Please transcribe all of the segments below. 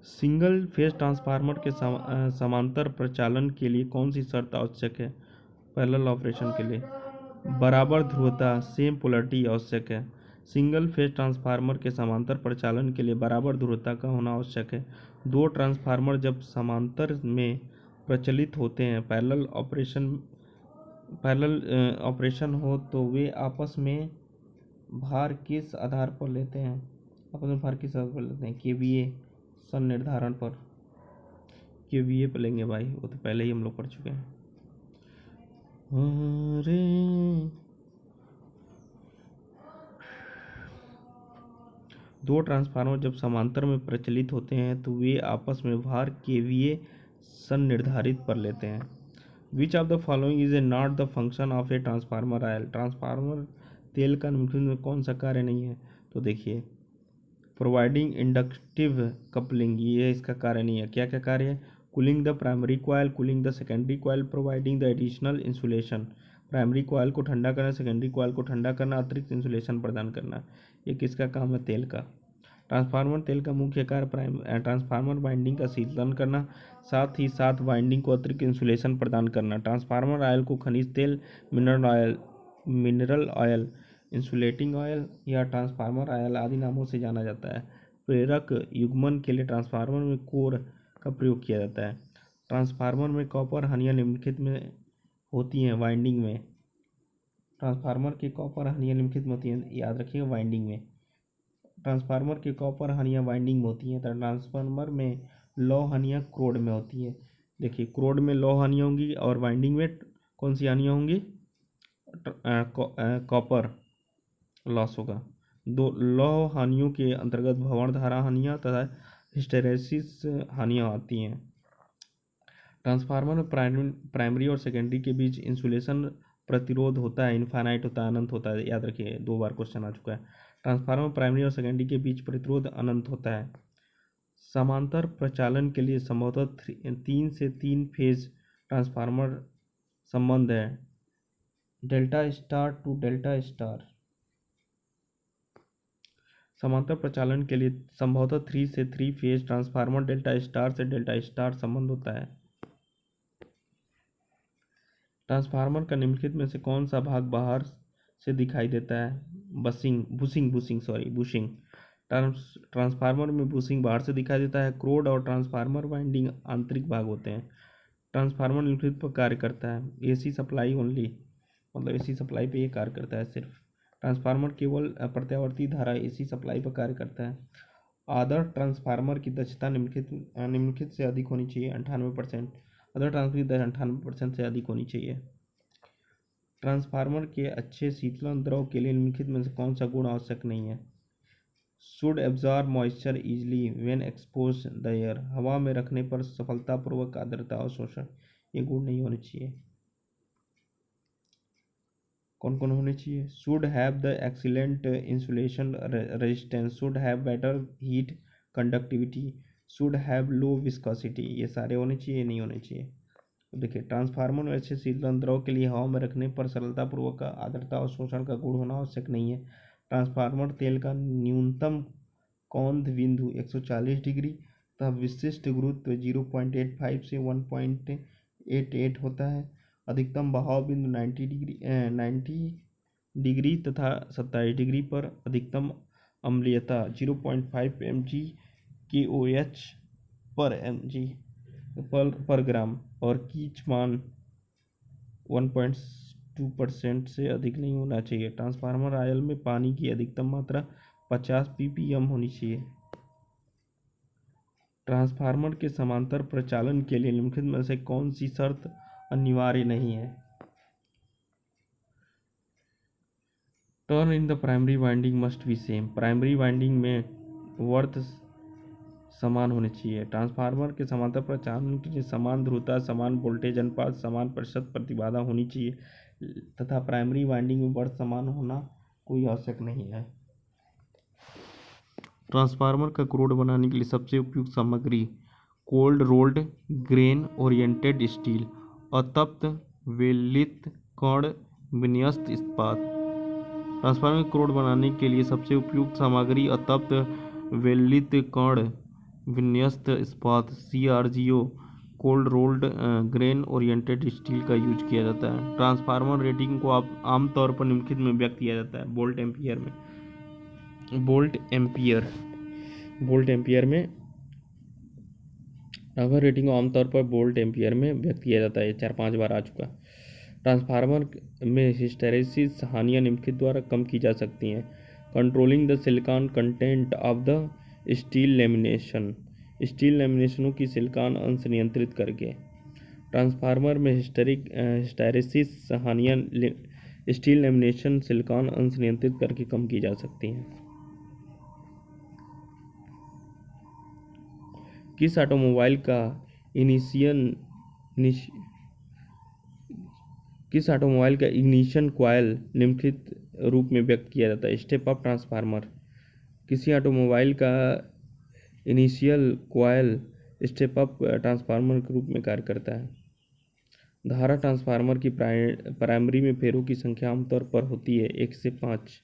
Single phase transformer के समांतर प्रचालन के लिए कौन सी शर्त आवश्यक है? पैरेलल ऑपरेशन के लिए बराबर ध्रुवता सेम पोलैरिटी आवश्यक है। सिंगल फेज ट्रांसफार्मर के समांतर प्रचालन के लिए बराबर ध्रुवता का होना आवश्यक है। दो ट्रांसफार्मर जब समांतर में प्रचलित होते हैं, पैरेलल ऑपरेशन हो तो वे आपस में भार किस आधार पर लेते हैं? केवीए संनिर्धारण पर। केवीए पर लेंगे भाई, वो तो पहले ही हम लोग पढ़ चुके हैं। दो ट्रांसफार्मर जब समांतर में प्रचलित होते हैं तो वे आपस में भार केवीए संनिर्धारित पर लेते हैं। Which of the following is a not the function of a transformer oil? Transformer तेल का निम्नलिखित में कौन सा कार्य नहीं है? तो देखिए, प्रोवाइडिंग इंडक्टिव कपलिंग, ये इसका कार्य नहीं है। क्या क्या कार्य है? Cooling the primary coil, cooling the secondary coil, providing the additional insulation. Primary coil को ठंडा करना, सेकेंडरी कॉयल को ठंडा करना, अतिरिक्त इंसुलेशन प्रदान करना। ये किसका काम है? तेल का। ट्रांसफार्मर तेल का मुख्य कार्य ट्रांसफार्मर वाइंडिंग का शीतलन करना, साथ ही साथ वाइंडिंग को अतिरिक्त इंसुलेशन प्रदान करना। ट्रांसफार्मर ऑयल को खनिज तेल, मिनरल ऑयल, इंसुलेटिंग ऑयल या ट्रांसफार्मर ऑयल आदि नामों से जाना जाता है। प्रेरक युग्मन के लिए ट्रांसफार्मर में कोर का प्रयोग किया जाता है। ट्रांसफार्मर में कॉपर हानियाँ निम्नलिखित में होती हैं वाइंडिंग में। ट्रांसफार्मर की कॉपर हानियाँ निम्नलिखित में होती हैं, याद रखिएगा, वाइंडिंग में। ट्रांसफार्मर की कॉपर हानियाँ वाइंडिंग में होती हैं, तो ट्रांसफार्मर में लौ हानियाँ क्रोड में होती है। देखिए, क्रोड में लौ हानियाँ होंगी और वाइंडिंग में कौन सी हानियाँ होंगी? कॉपर लॉस होगा। दो लौ हानियों के अंतर्गत भंवर धारा हानियाँ तथा हिस्टेरेसिस हानियाँ आती हैं। ट्रांसफार्मर में प्राइमरी और सेकेंडरी के बीच इंसुलेशन प्रतिरोध होता है, इनफाइनाइट होता है, अनंत होता है। याद रखिए, 2 बार क्वेश्चन आ चुका है। ट्रांसफार्मर प्राइमरी और सेकेंडरी के बीच प्रतिरोध अनंत होता है। समांतर प्रचालन के लिए संभवतः 3 से 3 फेज ट्रांसफार्मर संबंध है, delta star to delta star. समांतर प्रचालन के लिए संभवतः 3 से 3 फेज ट्रांसफार्मर डेल्टा स्टार से डेल्टा स्टार संबंध होता है। ट्रांसफार्मर का निम्नलिखित में से कौन सा भाग बाहर से दिखाई देता है? बुशिंग। ट्रांसफार्मर में बुशिंग बाहर से दिखाई देता है। क्रोड और ट्रांसफार्मर वाइंडिंग आंतरिक भाग होते हैं। ट्रांसफार्मर निम्नलिखित पर कार्य करता है। एसी सप्लाई ओनली, मतलब एसी सप्लाई पे ये कार्य करता है सिर्फ। ट्रांसफार्मर केवल प्रत्यावर्ती धारा एसी सप्लाई पर कार्य करता है। आदर्श ट्रांसफार्मर की दक्षता निम्नलिखित से अधिक होनी चाहिए, 98%। अदर ट्रांसफर दर 98% से अधिक होनी चाहिए। ट्रांसफार्मर के अच्छे शीतलन द्रव के लिए निम्नलिखित में से कौन सा गुण आवश्यक नहीं है? Should absorb moisture easily when expose the air, हवा में रखने पर सफलतापूर्वक आर्द्रता और शोषण, ये गुण नहीं होने चाहिए। कौन कौन होने चाहिए? Should have the excellent insulation resistance, should have better heat conductivity, should have low viscosity, ये सारे होने चाहिए, नहीं होने चाहिए। देखिए, ट्रांसफार्मर में अच्छे शीतलन द्रव के लिए हवा में रखने पर सरलतापूर्वक आर्द्रता और शोषण का गुण होना आवश्यक नहीं है। ट्रांसफार्मर तेल का न्यूनतम कौंध बिंदु 140 डिग्री तथा विशिष्ट गुरुत्व 0.85 से 1.88 होता है। अधिकतम बहाव बिंदु 90 डिग्री तथा 27 डिग्री पर। अधिकतम अम्लीयता 0.5 mg KOH पर ग्राम और कीच मान 1.2% से अधिक नहीं होना चाहिए। ट्रांसफार्मर ऑयल में पानी की अधिकतम मात्रा 50 ppm होनी चाहिए। ट्रांसफार्मर के समांतर प्रचालन के लिए निम्नलिखित में से कौन सी शर्त अनिवार्य नहीं है? Turn in the primary winding must be same, primary winding में वर्थ समान होने चाहिए। ट्रांसफार्मर के समांतर प्रचालन के लिए समान ध्रुवता, समान वोल्टेज अनुपात, समान प्रतिशत प्रतिबाधा होनी चाहिए तथा प्राइमरी वाइंडिंग में वर्थ समान होना कोई आवश्यक नहीं है। ट्रांसफार्मर का क्रोड बनाने के लिए सबसे उपयुक्त सामग्री cold rolled grain oriented steel, अतप्त वेल्लित कण विन्यस्त इस्पात। ट्रांसफार्मर क्रोड बनाने के लिए सबसे उपयुक्त सामग्री अतप्त वेल्लित कण विन्यस्त इस्पात CRGO cold rolled grain oriented steel का यूज किया जाता है। ट्रांसफार्मर रेटिंग को आप आमतौर पर निम्नलिखित में व्यक्त किया जाता है वोल्ट एम्पियर में। वोल्ट एम्पियर में ट्रांसफार्मर रेटिंग को आमतौर पर वोल्ट एम्पियर में व्यक्त किया जाता है। 4-5 बार आ चुका। ट्रांसफार्मर में हिस्टैरिसीस हानियाँ निम्नलिखित द्वारा कम की जा सकती हैं। Controlling the silicon content of the steel lamination, steel लैमिनेशनों की सिलिकॉन अंश नियंत्रित करके। ट्रांसफार्मर में हिस्टैरिसीस हानियाँ स्टील लैमिनेशन सिलिकॉन अंश नियंत्रित करके कम की जा सकती हैं। किस ऑटोमोबाइल का इग्निशन कॉइल निम्नलिखित रूप में व्यक्त किया जाता है। Step up transformer. किसी ऑटोमोबाइल का initial coil step up transformer के रूप में कार्य करता है। धारा ट्रांसफार्मर की प्राइमरी में फेरों की संख्या आमतौर पर होती है 1 से 5।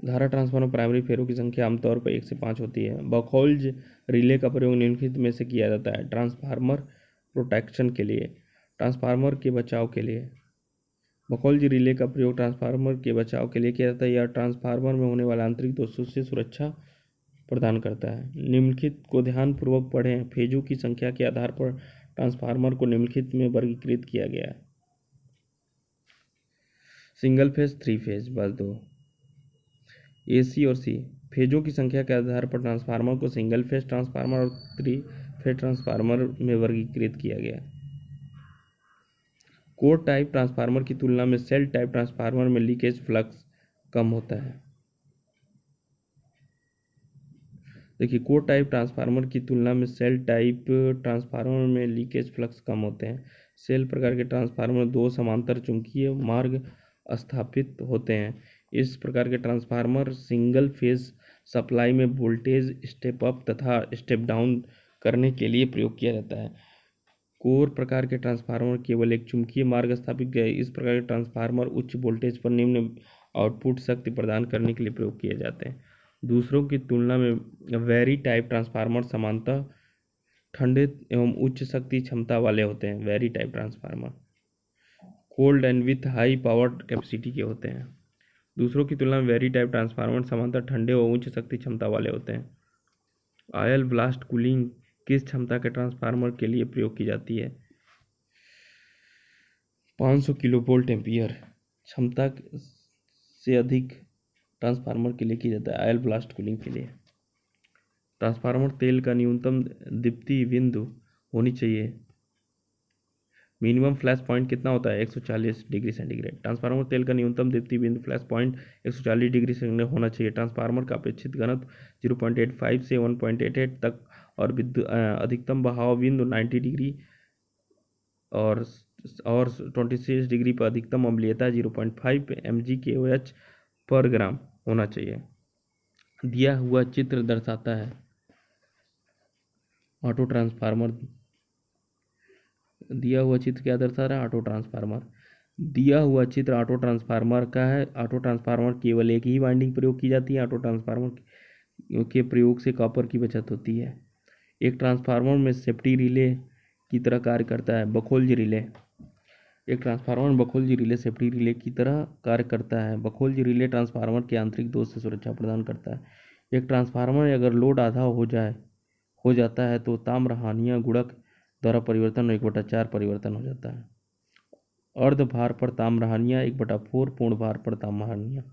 धारा ट्रांसफार्मर प्राइमरी फेरों की संख्या आमतौर पर 1 से 5 होती है। बकहोल्ज रिले का प्रयोग निम्नलिखित में से किया जाता है। ट्रांसफार्मर प्रोटेक्शन के लिए, ट्रांसफार्मर के बचाव के लिए। बकहोल्ज रिले का प्रयोग ट्रांसफार्मर के बचाव के लिए किया जाता है। यह ट्रांसफार्मर में होने वाले आंतरिक दोषों से सुरक्षा प्रदान करता है। निम्नलिखित को ध्यानपूर्वक पढ़ें। फेजों की संख्या के आधार पर ट्रांसफार्मर को निम्नलिखित में वर्गीकृत किया गया है। सिंगल फेज, 3 फेज, बस 2। AC और C। फेजों की संख्या के आधार पर ट्रांसफार्मर को सिंगल फेज ट्रांसफार्मर और 3 फेज ट्रांसफार्मर में वर्गीकृत किया गया। कोर टाइप ट्रांसफार्मर की तुलना में सेल टाइप ट्रांसफार्मर में लीकेज फ्लक्स कम होता है। देखिए, कोर टाइप ट्रांसफार्मर की तुलना में सेल टाइप ट्रांसफार्मर में लीकेज फ्लक्स कम होते हैं। सेल प्रकार के ट्रांसफार्मर 2 समांतर चुंबकीय मार्ग स्थापित होते हैं। इस प्रकार के ट्रांसफार्मर सिंगल फेज सप्लाई में वोल्टेज स्टेप अप तथा स्टेप डाउन करने के लिए प्रयोग किया जाता है। कोर प्रकार के ट्रांसफार्मर केवल एक चुंबकीय मार्ग स्थापित गए। इस प्रकार के ट्रांसफार्मर उच्च वोल्टेज पर निम्न आउटपुट शक्ति प्रदान करने के लिए प्रयोग किए जाते हैं। दूसरों की तुलना में वेरी टाइप ट्रांसफार्मर समानतः ठंडे एवं उच्च शक्ति क्षमता वाले होते हैं। Very type transformer cold and with high power capacity के होते हैं। दूसरों की तुलना में वेरी टाइप ट्रांसफार्मर समानतः ठंडे व उच्च शक्ति क्षमता वाले होते हैं। ऑयल ब्लास्ट कूलिंग किस क्षमता के ट्रांसफार्मर के लिए प्रयोग की जाती है? 500 किलो वोल्ट एम्पियर क्षमता से अधिक ट्रांसफार्मर के लिए किया जाता है। ऑयल ब्लास्ट कूलिंग के लिए ट्रांसफार्मर तेल का न्यूनतम दीप्ति बिंदु होनी चाहिए। मिनिमम फ्लैश पॉइंट कितना होता है? 140 डिग्री सेंटीग्रेड। ट्रांसफार्मर तेल का न्यूनतम दीप्ति बिंदु फ्लैश पॉइंट 140 डिग्री सेंटीग्रेड होना चाहिए। ट्रांसफार्मर का अपेक्षित घनत्व 0.85 से 1.88 तक और अधिकतम बहाव बिंदु 90 डिग्री और 26 डिग्री पर अधिकतम अम्लीयता 0.5 mg/kOH पर ग्राम होना चाहिए। दिया हुआ चित्र दर्शाता है ऑटो ट्रांसफार्मर। दिया हुआ चित्र क्या दर्शा रहा है? Auto transformer. दिया हुआ चित्र ऑटो ट्रांसफार्मर का है। ऑटो ट्रांसफार्मर केवल एक ही वाइंडिंग प्रयोग की जाती है। ऑटो ट्रांसफार्मर के प्रयोग से कॉपर की बचत होती है। एक ट्रांसफार्मर में सेफ्टी रिले की तरह कार्य करता है। बकहोल्ज रिले। एक ट्रांसफार्मर बकहोल्ज रिले सेफ्टी रिले की तरह कार्य करता है। बकहोल्ज रिले ट्रांसफार्मर के आंतरिक दोष से सुरक्षा प्रदान करता है। एक ट्रांसफार्मर में अगर लोड आधा हो जाता है तो ताम्रहानियाँ गुणक द्वारा परिवर्तन 1/4 परिवर्तन हो जाता है। अर्ध भार पर ताम्रहानियाँ 1/4 पूर्ण भार पर ताम्रहानियाँ।